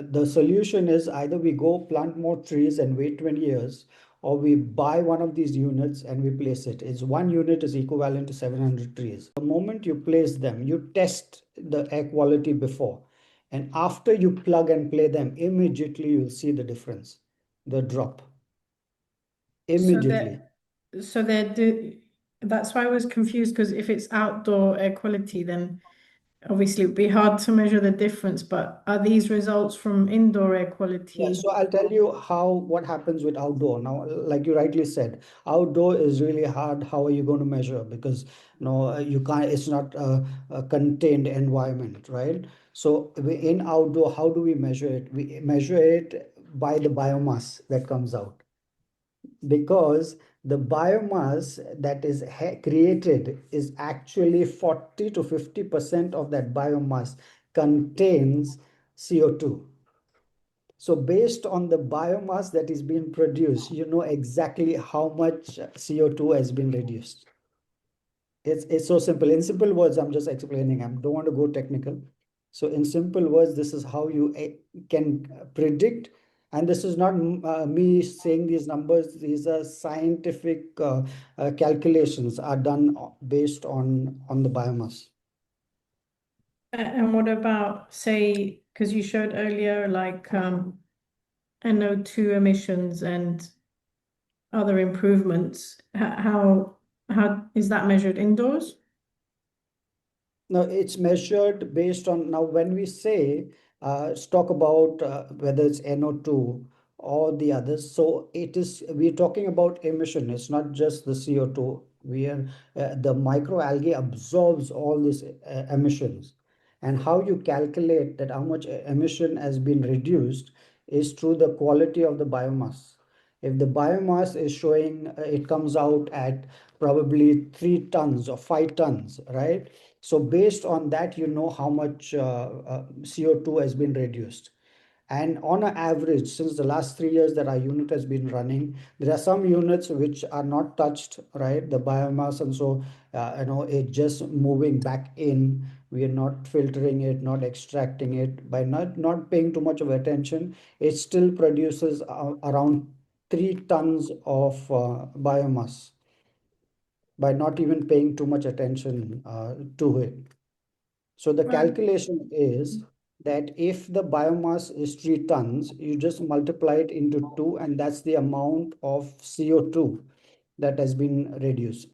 the solution is either we go plant more trees and wait 20 years, or we buy one of these units and we place it. It's one unit is equivalent to 700 trees. The moment you place them, you test the air quality before. And after you plug and play them, immediately you'll see the difference, the drop. So Immediately. that's why I was confused, because if it's outdoor air quality, then obviously it'd be hard to measure the difference. But are these results from indoor air Yeah, quality? so I'll tell you what happens with outdoor. Now, like you rightly said, outdoor is really hard. How are you going to measure? Because you can't. It's not a contained environment, right? So in outdoor, how do we measure it? We measure it by the biomass that comes out, because the biomass that is created is actually 40 to 50% of that biomass contains CO2. So based on the biomass that is being produced, you know exactly how much CO2 has been reduced. It's so simple. In simple words, I'm just explaining. I don't want to go technical. So in simple words, this is how you can predict. And this is not me saying these numbers. These are scientific calculations are done based on the biomass. And what about, say, because you showed earlier, like NO2 emissions and other improvements. How is that measured indoors? Now it's measured based on, now when we say let's talk about whether it's NO2 or the others. So we're talking about emission. It's not just the CO2. The microalgae absorbs all these emissions. And how you calculate that how much emission has been reduced is through the quality of the biomass. If the biomass is showing, it comes out at probably 3 tons or 5 tons, right? So based on that, you know how much CO2 has been reduced. And on an average, since the last 3 years that our unit has been running, there are some units which are not touched, right? The biomass, and so it just moving back in. We are not filtering it, not extracting it. By not paying too much of attention, it still produces around 3 tons of biomass by not even paying too much attention to it. So the Right. calculation is that if the biomass is 3 tons, you just multiply it into 2, and that's the amount of CO2 that has been reduced.